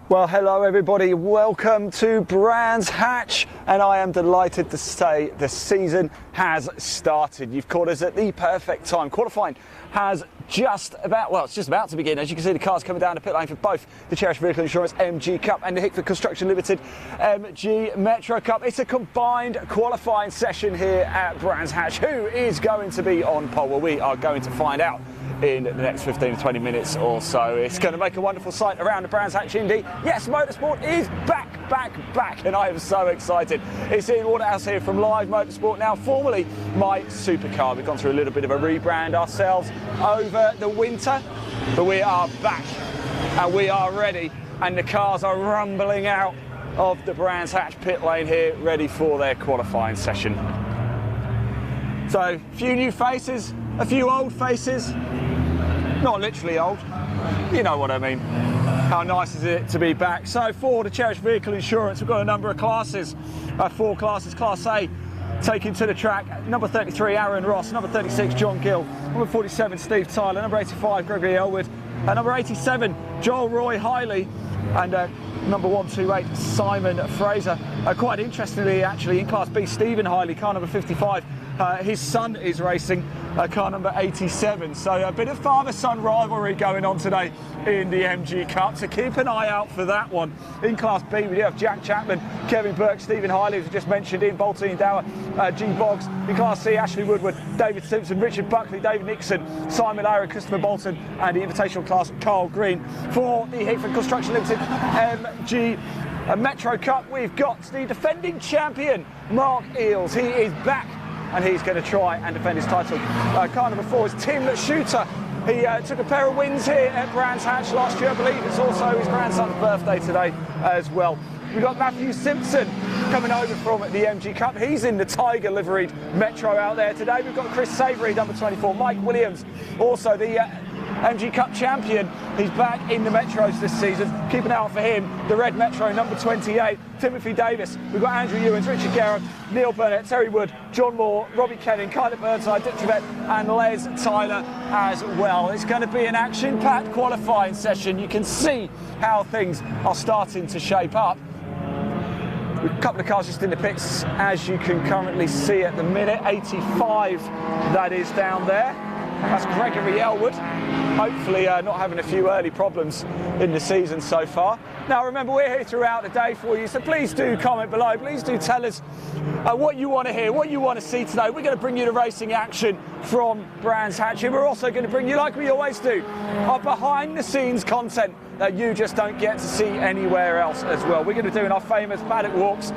Well, hello everybody, welcome to Brands Hatch, and I am delighted to say the season has started. You've caught us at the perfect time. Qualifying has just about to begin. As you can see, the cars coming down the pit lane for both the Cherish Vehicle Insurance MG Cup and the Hickford Construction Limited MG Metro Cup. It's a combined qualifying session here at Brands Hatch. Who is going to be on pole? Well, we are going to find out in the next 15 to 20 minutes or so. It's going to make a wonderful sight around the Brands Hatch Indy. Yes, motorsport is back, and I am so excited. It's Ian Waterhouse here from Live Motorsport, now formerly My Supercar. We've gone through a little bit of a rebrand ourselves over the winter, but we are back and we are ready, and the cars are rumbling out of the Brands Hatch pit lane here, ready for their qualifying session. So, a few new faces, a few old faces. Not literally old, you know what I mean. How nice is it to be back? So for the Cherish Vehicle Insurance, we've got a number of classes, 4 classes. Class A taking to the track, number 33 Aaron Ross, number 36 John Gill, number 47 Steve Tyler, number 85 Gregory Elwood, number 87 Joel Roy Hiley, and number 128 Simon Fraser. Quite interestingly actually, in Class B, Stephen Hiley, car number 55, his son is racing car number 87, so a bit of father-son rivalry going on today in the MG Cup, so keep an eye out for that one. In Class B we do have Jack Chapman, Kevin Burke, Stephen Hiley, as we just mentioned, Ian Bolton, Ian Dower, G Boggs. In Class C, Ashley Woodward, David Simpson, Richard Buckley, David Nixon, Simon Lara, Christopher Bolton, and the Invitational class Carl Green. For the Hickford Construction Limited MG Metro Cup, we've got the defending champion Mark Eales. He is back and he's going to try and defend his title. Car number 4 is Tim Shooter. He took a pair of wins here at Brands Hatch last year. I believe it's also his grandson's birthday today as well. We've got Matthew Simpson coming over from the MG Cup. He's in the Tiger liveried Metro out there today. We've got Chris Savory, number 24. Mike Williams, also the MG Cup champion. He's back in the Metros this season. Keep an eye out for him. The red Metro, number 28. Timothy Davis. We've got Andrew Ewens, Richard Garrett, Neil Burnett, Terry Wood, John Moore, Robbie Kenning, Kylie Burnside, Dick Trevette, and Les Tyler as well. It's going to be an action-packed qualifying session. You can see how things are starting to shape up. A couple of cars just in the pits, as you can currently see at the minute. 85, that is down there. That's Gregory Elwood, hopefully not having a few early problems in the season so far. Now remember, we're here throughout the day for you, so please do comment below. Please do tell us what you want to hear, what you want to see today. We're going to bring you the racing action from Brands Hatch. We're also going to bring you, like we always do, our behind the scenes content that you just don't get to see anywhere else as well. We're going to be doing our famous paddock walks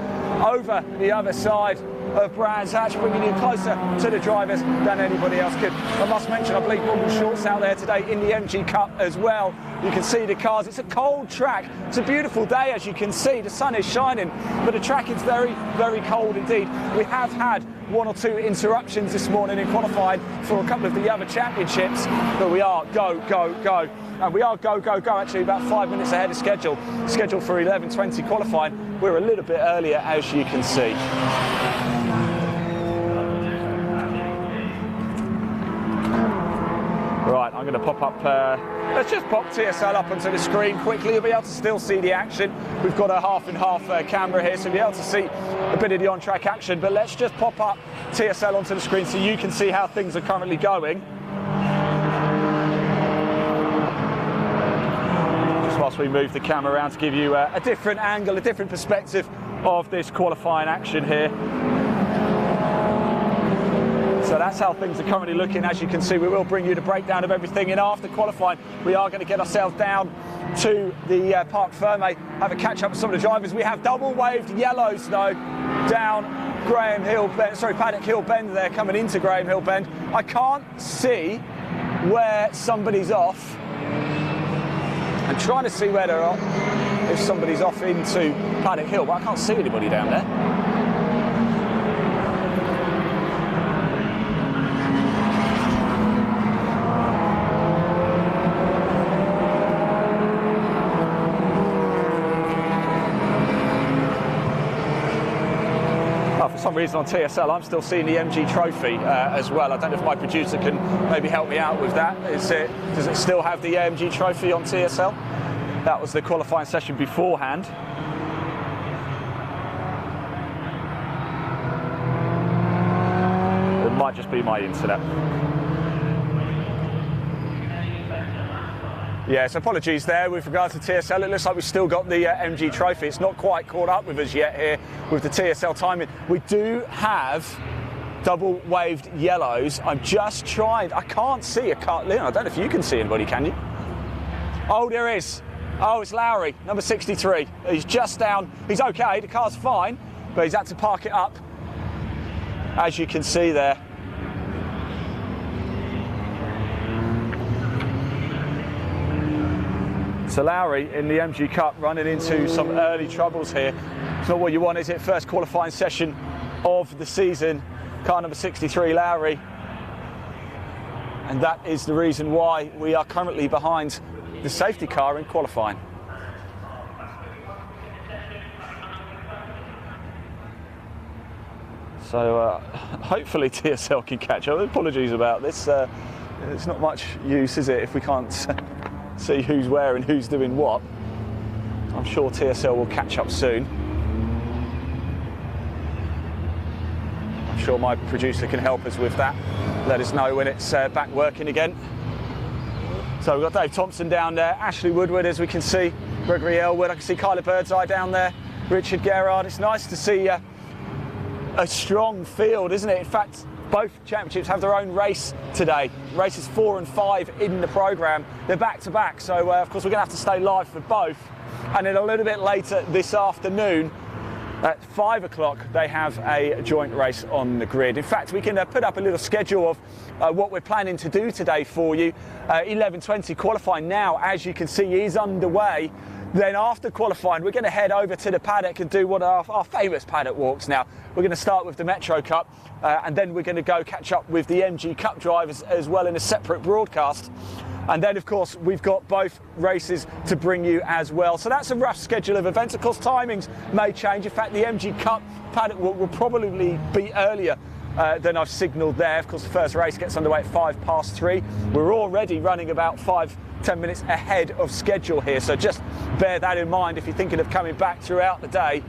over the other side of Brands Hatch, bringing you closer to the drivers than anybody else could. I must mention, I believe Gordon Short's out there today in the MG Cup as well. You can see the cars. It's a cold track. It's a beautiful day, as you can see. The sun is shining, but the track is very, very cold indeed. We have had 1 or 2 interruptions this morning in qualifying for a couple of the other championships, but we are go, go, go. And we are go, go, go, actually about 5 minutes ahead of schedule. Scheduled for 11:20 qualifying. We're a little bit earlier, as you can see. Right, I'm going to pop up, let's just pop TSL up onto the screen quickly. You'll be able to still see the action. We've got a half and half camera here, so you'll be able to see a bit of the on-track action. But let's just pop up TSL onto the screen so you can see how things are currently going. Just whilst we move the camera around to give you a different angle, a different perspective of this qualifying action here. So that's how things are currently looking. As you can see, we will bring you the breakdown of everything. And after qualifying, we are going to get ourselves down to the Parc Fermé, have a catch up with some of the drivers. We have double waved yellows though down Graham Hill, Paddock Hill Bend there, coming into Graham Hill Bend. I can't see where somebody's off. I'm trying to see where they're off, if somebody's off into Paddock Hill, but I can't see anybody down there. For some reason on TSL I'm still seeing the MG Trophy as well. I don't know if my producer can maybe help me out with that. Does it still have the MG Trophy on TSL? That was the qualifying session beforehand. It might just be my internet. Yes, apologies there with regard to TSL. It looks like we've still got the MG Trophy. It's not quite caught up with us yet here with the TSL timing. We do have double waved yellows. I'm just trying. I can't see a car. Leon, I don't know if you can see anybody, can you? Oh, there is. Oh, it's Lowry, number 63. He's just down. He's okay. The car's fine, but he's had to park it up, as you can see there. So Lowry in the MG Cup running into some early troubles here. It's not what you want, is it? First qualifying session of the season. Car number 63, Lowry. And that is the reason why we are currently behind the safety car in qualifying. So hopefully TSL can catch up. Apologies about this. It's not much use, is it, if we can't see who's where and who's doing what. I'm sure TSL will catch up soon. I'm sure my producer can help us with that. Let us know when it's back working again. So we've got Dave Thompson down there, Ashley Woodward, as we can see, Gregory Elwood. I can see Kyla Birdseye down there, Richard Gerard. It's nice to see a strong field, isn't it? In fact, both championships have their own race today. Races 4 and 5 in the programme. They're back to back, so of course we're going to have to stay live for both. And then a little bit later this afternoon, at 5 o'clock, they have a joint race on the grid. In fact, we can put up a little schedule of what we're planning to do today for you. 11:20 qualifying now, as you can see, is underway. Then after qualifying, we're going to head over to the paddock and do one of our famous paddock walks now. We're going to start with the Metro Cup, and then we're going to go catch up with the MG Cup drivers as well in a separate broadcast. And then, of course, we've got both races to bring you as well. So that's a rough schedule of events. Of course, timings may change. In fact, the MG Cup paddock walk will probably be earlier than I've signalled there. Of course, the first race gets underway at 3:05. We're already running about 5-10 minutes ahead of schedule here. So just bear that in mind if you're thinking of coming back throughout the day.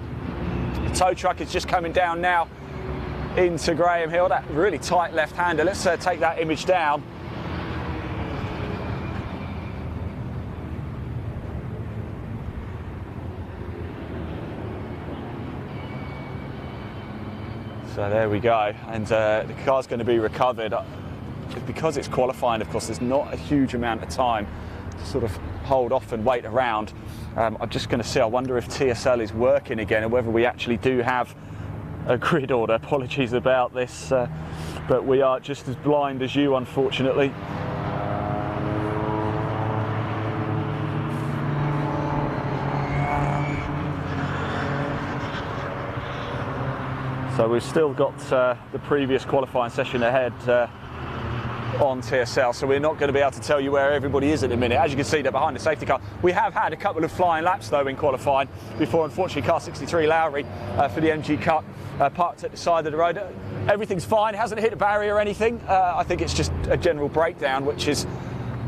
The tow truck is just coming down now into Graham Hill. That really tight left-hander. Let's take that image down. So there we go, and the car's going to be recovered. Because it's qualifying, of course, there's not a huge amount of time to sort of hold off and wait around. I'm just going to see, I wonder if TSL is working again and whether we actually do have a grid order. Apologies about this, but we are just as blind as you, unfortunately. So we've still got the previous qualifying session ahead on TSL, so we're not going to be able to tell you where everybody is at the minute. As you can see, they're behind the safety car. We have had a couple of flying laps though in qualifying before, unfortunately, car 63 Lowry for the MG Cup parked at the side of the road. Everything's fine, hasn't hit a barrier or anything. I think it's just a general breakdown, which is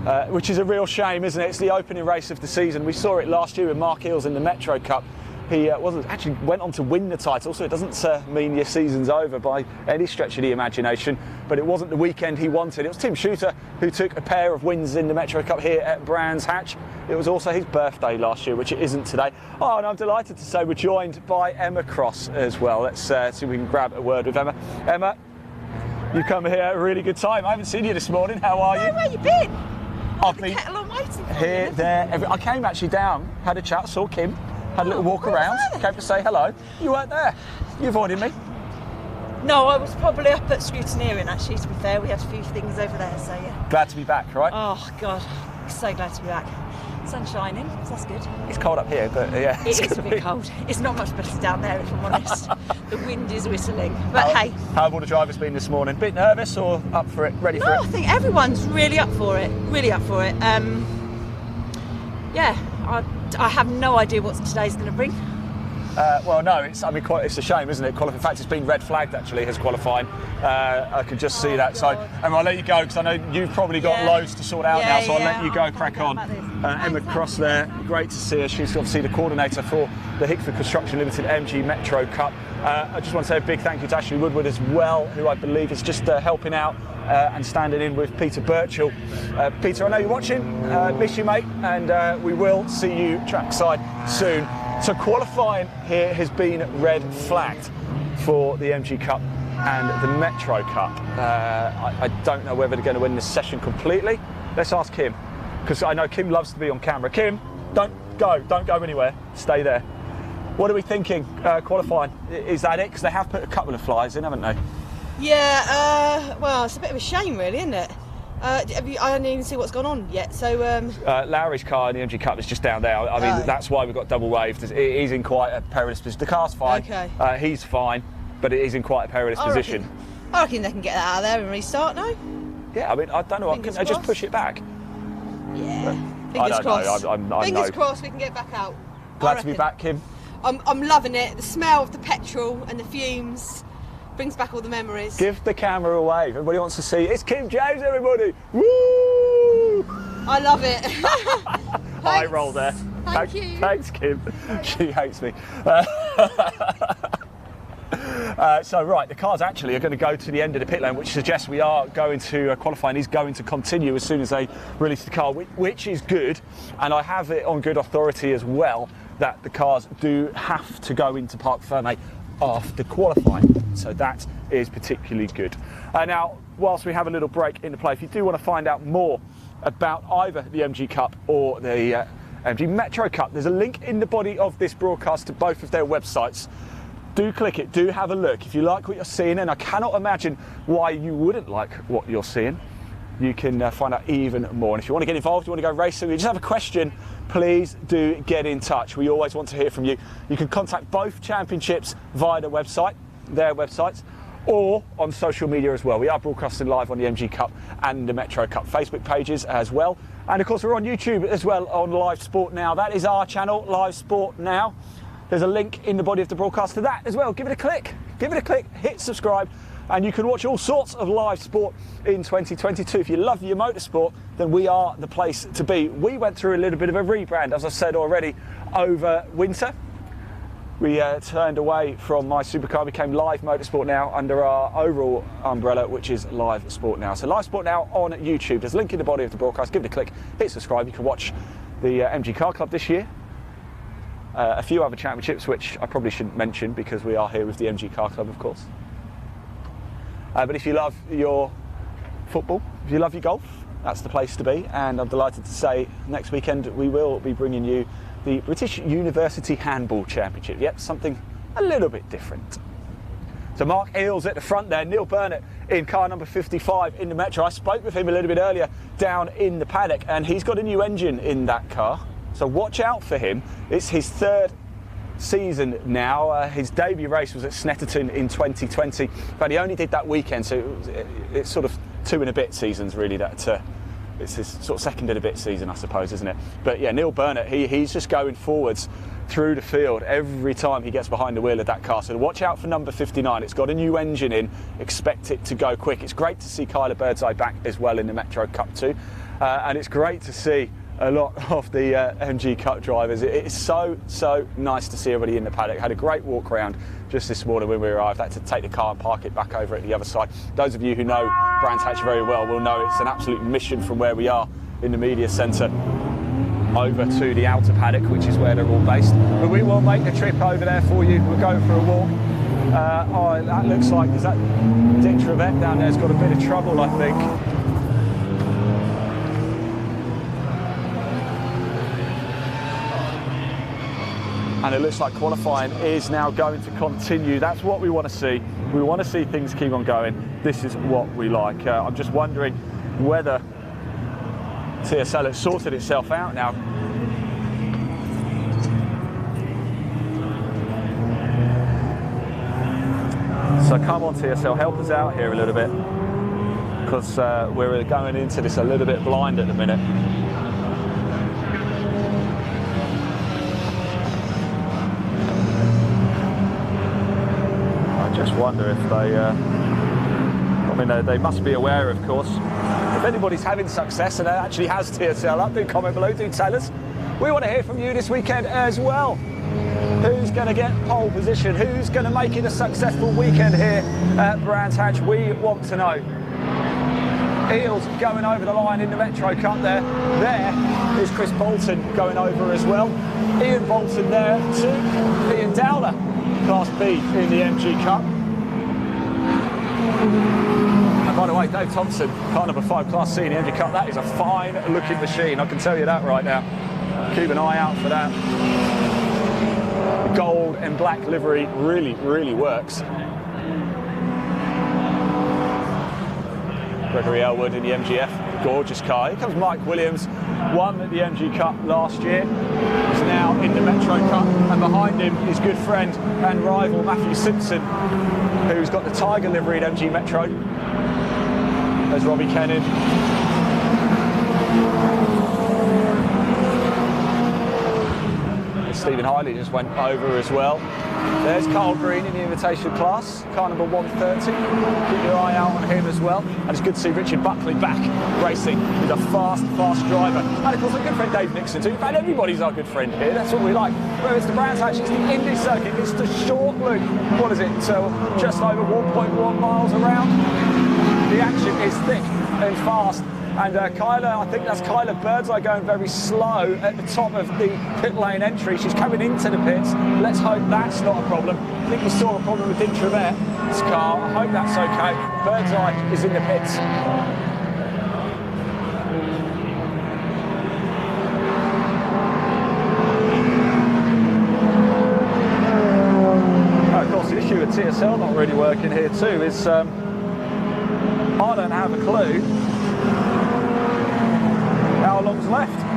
a real shame, isn't it? It's the opening race of the season. We saw it last year with Mark Hills in the Metro Cup. He actually went on to win the title, so it doesn't mean your season's over by any stretch of the imagination, but it wasn't the weekend he wanted. It was Tim Shooter who took a pair of wins in the Metro Cup here at Brands Hatch. It was also his birthday last year, which it isn't today. Oh, and I'm delighted to say we're joined by Emma Cross as well. Let's see if we can grab a word with Emma. Emma, you come here at a really good time. I haven't seen you this morning. How are you? Where you been? I've been kettle on waiting for here, you. there. I came actually down, had a chat, saw Kim. Had a little walk around, came to say hello. You weren't there. You avoided me. No, I was probably up at scrutineering actually, to be fair. We had a few things over there, so yeah. Glad to be back, right? Oh, God. So glad to be back. Sun's shining, so that's good. It's cold up here, but yeah. It is a bit cold. It's not much better down there, if I'm honest. The wind is whistling. But hey. How have all the drivers been this morning? Bit nervous or up for it, ready for it? No, I think everyone's really up for it. Really up for it. Yeah, I have no idea what today's going to bring. Well, no, it's it's a shame, isn't it? In fact, it's been red flagged actually as qualifying. I could just see that. So, and I'll let you go because I know you've probably got loads to sort out now. So I'll let you go, crack on. Emma Cross there, great to see her. She's obviously the coordinator for the Hickford Construction Limited MG Metro Cup. I just want to say a big thank you to Ashley Woodward as well, who I believe is just helping out and standing in with Peter Birchall. Peter, I know you're watching. Miss you, mate, and we will see you trackside soon. So qualifying here has been red flagged for the MG Cup and the Metro Cup. I don't know whether they're going to win this session completely. Let's ask Kim, because I know Kim loves to be on camera. Kim, don't go anywhere, stay there. What are we thinking qualifying? Is that it? Because they have put a couple of flyers in, haven't they? Yeah, well, it's a bit of a shame really, isn't it? I haven't even seen what's gone on yet, so... Lowry's car in the MG Cup is just down there. I mean, that's why we've got double waved. He's in quite a perilous position. The car's fine, okay. He's fine, but it is in quite a perilous position. I reckon they can get that out of there and restart, no? Yeah, I mean, I don't know, can they just push it back? Yeah, fingers crossed. Fingers crossed we can get back out. Glad to be back, Kim. I'm loving it. The smell of the petrol and the fumes brings back all the memories. Give the camera a wave. Everybody wants to see. It's Kim James, everybody. Woo! I love it. Eye roll there. Thank you. Thanks, Kim. She hates me. So right, the cars actually are going to go to the end of the pit lane, which suggests we are going to qualifying is going to continue as soon as they release the car, which is good. And I have it on good authority as well that the cars do have to go into Parc Fermé after qualifying, so that is particularly good. Now, whilst we have a little break in the play, if you do want to find out more about either the MG Cup or the MG Metro Cup, there's a link in the body of this broadcast to both of their websites. Do click it, do have a look. If you like what you're seeing, and I cannot imagine why you wouldn't like what you're seeing, you can find out even more. And if you want to get involved, you want to go racing, you just have a question, please do get in touch. We always want to hear from you. You can contact both championships via their websites, or on social media as well. We are broadcasting live on the MG Cup and the Metro Cup Facebook pages as well. And of course, we're on YouTube as well on Live Sport Now. That is our channel, Live Sport Now. There's a link in the body of the broadcast to that as well. Give it a click, hit subscribe, and you can watch all sorts of live sport in 2022. If you love your motorsport, then we are the place to be. We went through a little bit of a rebrand, as I said already, over winter. We turned away from My Supercar, became Live Motorsport Now under our overall umbrella, which is Live Sport Now. So Live Sport Now on YouTube. There's a link in the body of the broadcast. Give it a click, hit subscribe. You can watch the MG Car Club this year. A few other championships, which I probably shouldn't mention because we are here with the MG Car Club, of course. But if you love your football, if you love your golf, that's the place to be. And I'm delighted to say next weekend we will be bringing you the British University Handball Championship. Yep, something a little bit different. So Mark Eales at the front there, Neil Burnett in car number 55 in the Metro. I spoke with him a little bit earlier down in the paddock, and he's got a new engine in that car. So watch out for him. It's his third season now. His debut race was at Snetterton in 2020, but he only did that weekend, so it's sort of 2 and a bit seasons really. That it's his sort of second and a bit season, I suppose, isn't it? But yeah, Neil Burnett, he's just going forwards through the field every time he gets behind the wheel of that car. So watch out for number 59. It's got a new engine in. Expect it to go quick. It's great to see Kyler Birdseye back as well in the Metro Cup too, and it's great to see a lot of the MG Cup drivers. It's so nice to see everybody in the paddock. Had a great walk around just this morning when we arrived. Had to take the car and park it back over at the other side. Those of you who know Brands Hatch very well will know it's an absolute mission from where we are in the media centre over to the outer paddock, which is where they're all based. But we will make the trip over there for you. We're going for a walk. Oh, that looks like, is that Dick Trevette down there's got a bit of trouble, I think. And it looks like qualifying is now going to continue. That's what we want to see. We want to see things keep on going. This is what we like. I'm just wondering whether TSL has sorted itself out now. So come on TSL, help us out here a little bit, because we're going into this a little bit blind at the minute. wonder if they, I mean, they must be aware, of course. If anybody's having success and actually has TSL up, do comment below, do tell us. We want to hear from you this weekend as well. Who's going to get pole position? Who's going to make it a successful weekend here at Brands Hatch? We want to know. Eels going over the line in the Metro Cup there. There is Chris Bolton going over as well. Ian Bolton there too. Ian Dowler, Class B in the MG Cup. And by the way, Dave Thompson, car number 5 Class C in the MG Cup. That is a fine looking machine, I can tell you that right now. Keep an eye out for that. The gold and black livery really works. Gregory Elwood in the MGF, gorgeous car. Here comes Mike Williams, won at the MG Cup last year. He's now in the Metro Cup, and behind him his good friend and rival Matthew Simpson, who's got the Tiger livery at MG Metro. There's Robbie Kennan. Stephen Hiley just went over as well. There's Carl Green in the invitation class, car number 130. Keep your eye out on him as well. And it's good to see Richard Buckley back racing. He's a fast driver. And of course, our good friend Dave Nixon too. In fact, everybody's our good friend here. That's what we like. Whether it's the Brands Hatch, it's the Indy circuit, it's the short loop. What is it? So just over 1.1 miles around. The action is thick and fast. And Kyla, I think that's Kyla Birdseye going very slow at the top of the pit lane entry. She's coming into the pits. Let's hope that's not a problem. I think we saw a problem with Dintravet's car. I hope that's okay. Birdseye is in the pits. Of course, the issue with TSL not really working here too is I don't have a clue how long's left.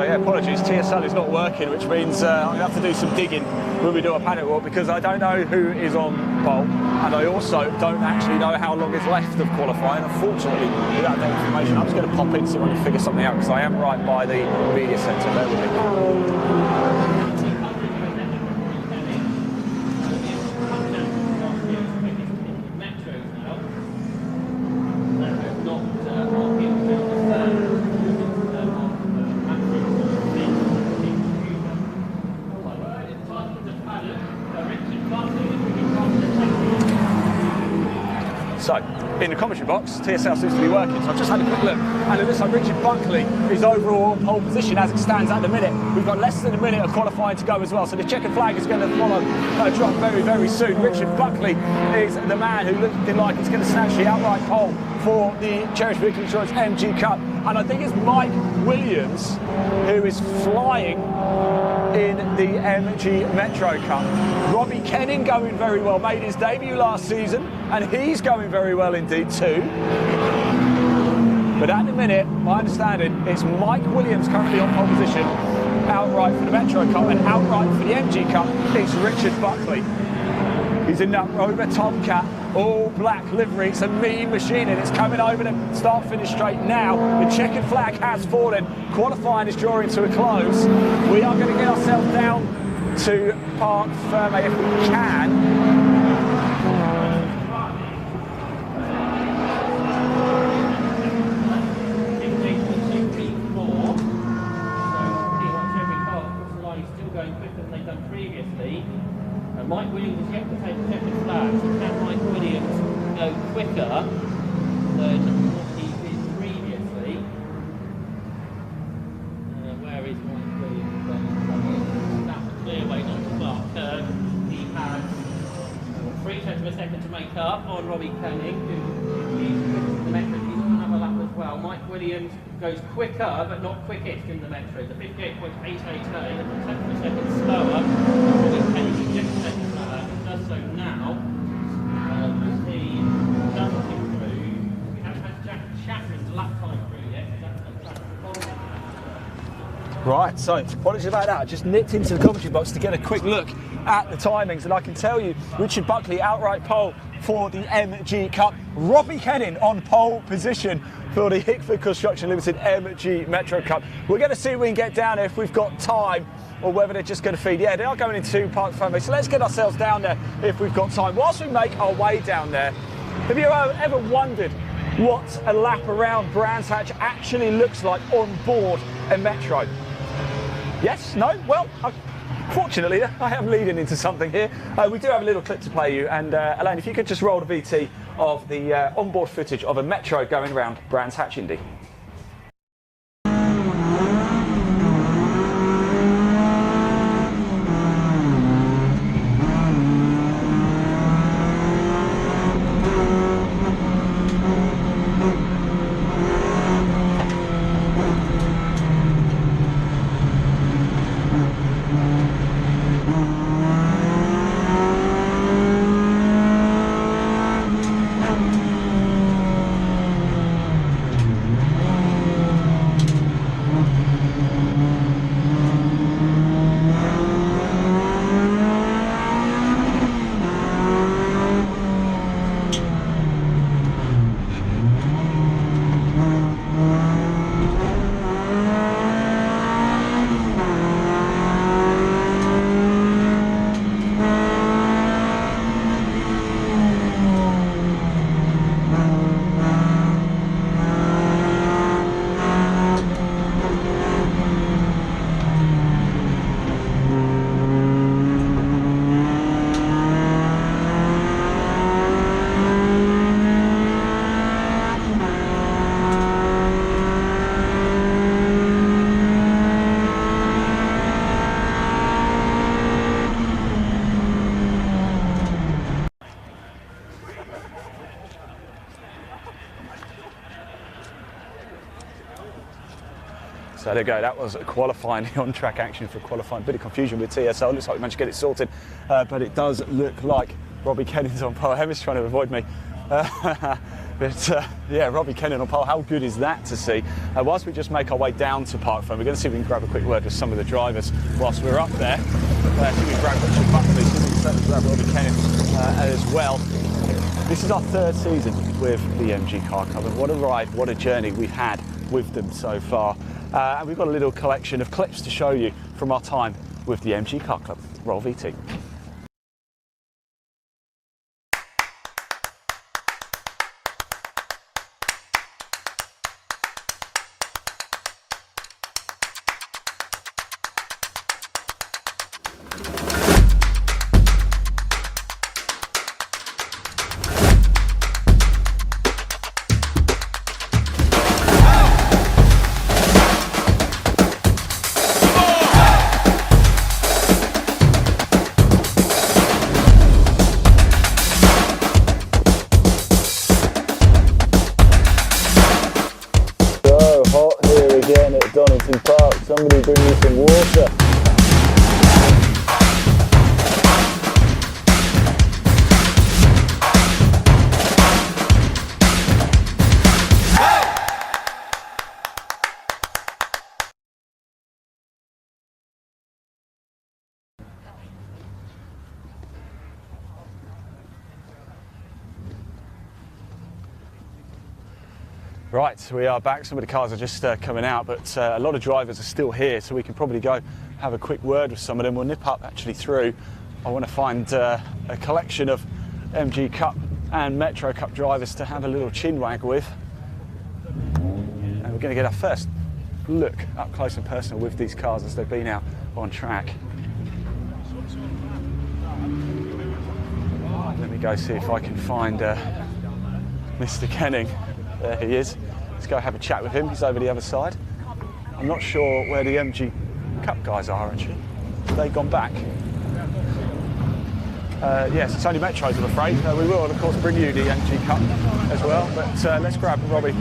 Apologies, TSL is not working, which means I'm going to have to do some digging when we do a paddock walk, because I don't know who is on pole, and I also don't actually know how long is left of qualifying. Unfortunately, without that information, I'm just going to pop in so I can figure something out, because I am right by the media centre. Bear with me. So, in the commentary box, TSL seems to be working, so I've just had a quick look, and it looks like Richard Buckley is overall on pole position as it stands at the minute. We've got less than a minute of qualifying to go as well, so the checkered flag is going to follow drop very soon. Richard Buckley is the man who looks like he's going to snatch the outright pole for the Cherish Vehicle Insurance MG Cup, and I think it's Mike Williams who is flying in the MG Metro Cup. Robbie Kennan going very well, made his debut last season, and he's going very well indeed too. But at the minute, my understanding, it's Mike Williams currently on pole position, outright for the Metro Cup, and outright for the MG Cup is Richard Buckley. He's in that Rover Tomcat, all black livery. It's a mean machine, and it's coming over the start-finish straight now. The checkered flag has fallen. Qualifying is drawing to a close. We are going to get ourselves down to Parc Ferme if we can. Mike Williams is yet to take the checkered flag, so can Mike Williams go quicker than he did previously? Where is Mike Williams? That's a clear way not to mark. He has 3/10 of a second to make up on Robbie Koenig, who is the metric. He's on another lap as well. Mike Williams goes quicker but not quickest in the Metro. The 58.88A, 10th of a second slower. Robin Kenny can get the second flag and does so now. As he doesn't improve, we haven't had Jack Chapman's lap time through yet. Right, so apologies about that. I just nipped into the commentary box to get a quick look at the timings, and I can tell you Richard Buckley outright pole for the MG Cup. Robbie Kennin on pole position for the Hickford Construction Limited MG Metro Cup. We're going to see if we can get down there if we've got time, or whether they're just going to feed. Yeah, they are going into Park Funway, so let's get ourselves down there if we've got time. Whilst we make our way down there, have you ever wondered what a lap around Brands Hatch actually looks like on board a Metro? Yes? No? Well, fortunately, I am leading into something here. We do have a little clip to play you, and Elaine, if you could just roll the VT of the onboard footage of a Metro going around Brands Hatch Indy. So there you go, that was qualifying, on-track action for qualifying. Bit of confusion with TSL, looks like we managed to get it sorted, but it does look like Robbie Kennin's on pole. Hemi's trying to avoid me. Yeah, Robbie Kennin on pole, how good is that to see? Whilst we just make our way down to Park Fun, we're going to see if we can grab a quick word with some of the drivers whilst we're up there. See if we can grab Richard Buckley, see if we can certainly grab Robbie Kennin as well. This is our third season with the MG Car Club, and what a ride, what a journey we've had with them so far. And we've got a little collection of clips to show you from our time with the MG Car Club. Roll VT. Donington Park, somebody bring me some water. Right, we are back. Some of the cars are just coming out, but a lot of drivers are still here, so we can probably go have a quick word with some of them. We'll nip up actually through. I want to find a collection of MG Cup and Metro Cup drivers to have a little chinwag with. And we're going to get our first look up close and personal with these cars as they've been out on track. Let me go see if I can find Mr. Kenning. There he is. Let's go have a chat with him. He's over the other side. I'm not sure where the MG Cup guys are actually. Have they gone back? Yes, it's only Metros, I'm afraid. We will, of course, bring you the MG Cup as well. But let's grab Robbie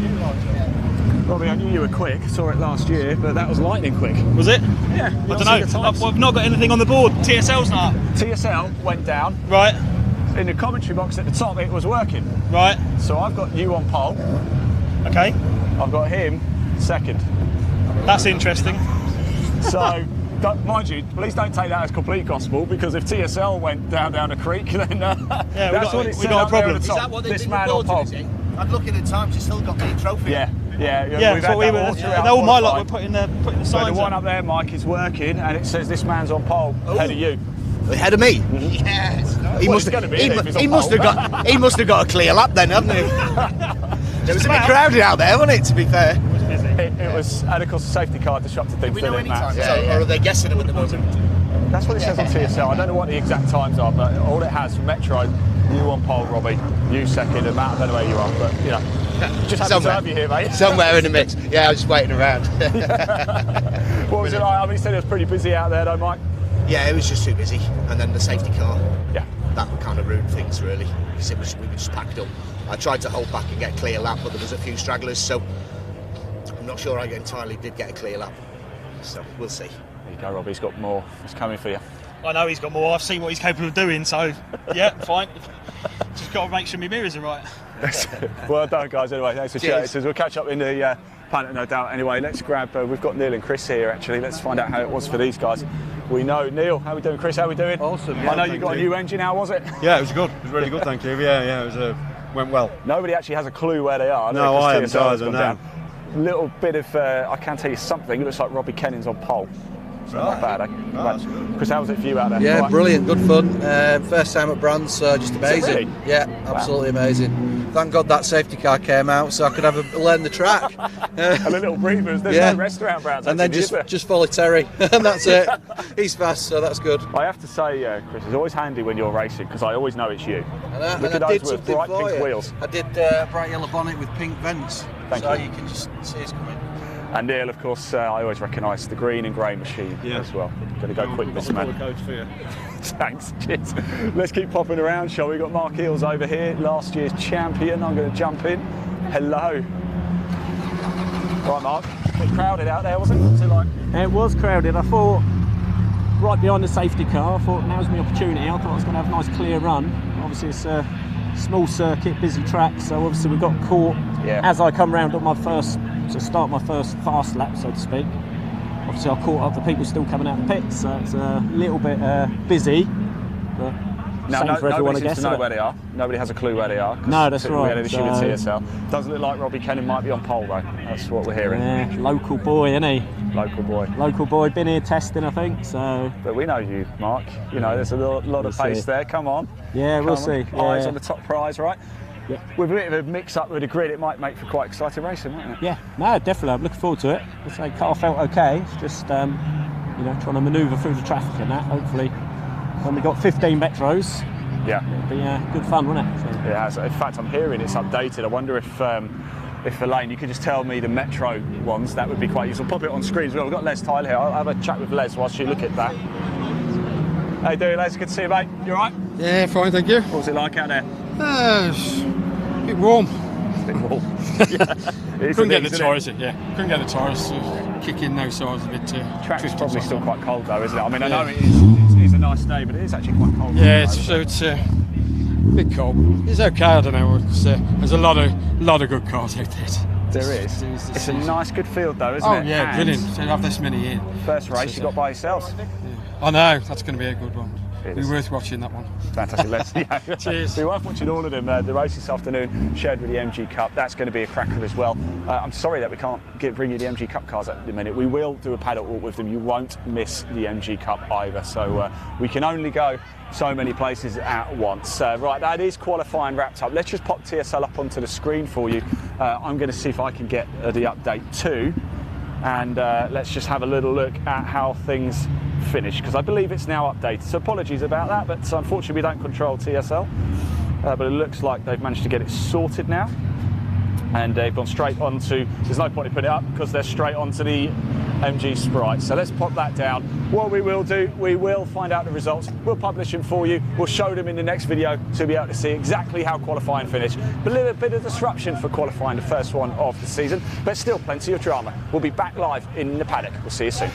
Robbie, I knew you were quick. Saw it last year, but that was lightning quick. Was it? Yeah. I don't know. I've not got anything on the board. TSL's not. TSL went down. Right. In the commentary box at the top, it was working. Right. So I've got you on pole. Okay. I've got him second. That's interesting. So, mind you, please don't take that as complete gospel, because if TSL went down a creek, then that's what it said got a up there problem. at the Is top. that what they've This been man on reporting, pole. is it? I'm looking at times, he's still got the trophy. Yeah. Yeah, We've had that's what we that were. all throughout All my lot qualifying. were putting the So the signs one up. up there, Mike, is working, and it says this man's on pole ahead of you. Ahead of me? Yes. Well, it's gonna be, if he's on he must pole. have got a clear lap then, hadn't he? It was a bit crowded out there, wasn't it, to be fair? It was, and of course, the safety car disrupted things. We know didn't it, any Matt? time, or are they guessing them at the moment? That's what it says on TSL. I don't know what the exact times are, but all it has for Metro, you on pole, Robbie, you second, and Matt, I don't know where you are, but you know, just happy to have you here, mate. Somewhere in the mix. Yeah, I was just waiting around. What was it like? I mean, you said it was pretty busy out there, though, Mike. Yeah, it was just too busy. And then the safety car, Yeah. that kind of ruined things really, because we were just packed up. I tried to hold back and get a clear lap, but there was a few stragglers, so I'm not sure I entirely did get a clear lap. So we'll see. There you go, Robbie. He's got more. It's coming for you. I know he's got more. I've seen what he's capable of doing. So, yeah, fine. Just got to make sure my mirrors are right. Well done, guys. Anyway, thanks for Cheers. chatting. We'll catch up in the paddock, no doubt. Anyway, let's grab. We've got Neil and Chris here. Actually, let's find out how it was for these guys. We know Neil. How we doing, Chris? How we doing? Awesome, I yeah, know you thank got a you. new engine. How was it? Yeah, it was good. It was really good, thank you. Yeah, it was went well. Nobody actually has a clue where they are. No, because I haven't TSL has either, gone no. down. Little bit of. I can tell you something. It looks like Robbie Kenning's on pole. So not bad, eh? Oh, that's good. Chris, how was it for you out there? Yeah, All right. brilliant, good fun. First time at Brands, so just amazing. really? Yeah, absolutely amazing. Thank God that safety car came out, so I could have learn the track. And a little breathers. There's Yeah. no restaurant Browns. And then actually, is there? just follow Terry, and that's it. He's fast, so that's good. I have to say, Chris, it's always handy when you're racing because I always know it's you. And Look I at those did with something bright for pink you. wheels. I did bright yellow bonnet with pink vents, Thank so you. you can just see us coming. And Neil, of course, I always recognise the green and grey machine as well. Going to go quick this man. codes for you. Thanks, cheers. Let's keep popping around, shall we? We've got Mark Eels over here, last year's champion. I'm going to jump in. Hello. Right, Mark. A bit crowded out there, wasn't it? What's it like? It was crowded. I thought right behind the safety car. I thought now's my opportunity. I thought I was going to have a nice clear run. Obviously, it's a small circuit, busy track, so obviously we got caught as I come round on to start my first fast lap, so to speak. Obviously, I caught up the people still coming out of the pits, so it's a little bit busy. But Now, same for everyone, nobody I seems guess. to know isn't where it? they are. Nobody has a clue where they are. 'Cause No, that's We right. had an issue with So- TSL. Doesn't look like Robbie Kenning might be on pole though. That's what we're hearing. Yeah, local boy, isn't he? Local boy. Local boy, been here testing, I think. So But we know you, Mark. You know, there's a lot of We'll pace see. there. Come on. yeah, we'll Come on. see. Eyes Yeah. on the top prize, right? Yeah. With a bit of a mix-up with the grid, it might make for quite exciting racing, mightn't it? Yeah, no, definitely. I'm looking forward to it. I say car felt okay. It's just trying to manoeuvre through the traffic and that. Hopefully, when we got 15 metros, Yeah. it'll be good fun, won't it? So, It has. In fact, I'm hearing it's updated. I wonder if Elaine, you could just tell me the Metro ones. That would be quite useful. Pop it on screen as well. We've got Les Tyler here. I'll have a chat with Les whilst you look at that. How you doing, Les? Good to see you, mate. You all right? Yeah, fine, thank you. What was it like out there? It's a bit warm. It's a bit warm. Couldn't get the tyres, couldn't get the tyres kicking now, so I was a bit. Track's tricky probably to still start. quite cold though, isn't it? I mean, I Yeah. know it's a nice day, but it is actually quite cold. Yeah, it's a bit cold. It's okay. I don't know. There's a lot of good cars out there. There is. It's a nice, good field though, isn't Oh it? yeah, And brilliant. To have this many in. First race you got by yourselves. I know that's going to be a good one. It Be is. worth watching that one. Fantastic, Les. Yeah. Cheers. Be worth watching all of them. The race this afternoon shared with the MG Cup. That's going to be a cracker as well. I'm sorry that we can't bring you the MG Cup cars at the minute. We will do a paddock walk with them. You won't miss the MG Cup either. So we can only go so many places at once. Right, that is qualifying wrapped up. Let's just pop TSL up onto the screen for you. I'm going to see if I can get the update too. And let's just have a little look at how things finished, because I believe it's now updated. So apologies about that, but unfortunately we don't control TSL. But it looks like they've managed to get it sorted now. And they've gone straight onto, there's no point in putting it up because they're straight onto the MG Sprite. So let's pop that down. What we will do, we will find out the results. We'll publish them for you. We'll show them in the next video to be able to see exactly how qualifying finished. But a little bit of disruption for qualifying, the first one of the season, but still plenty of drama. We'll be back live in the paddock. We'll see you soon.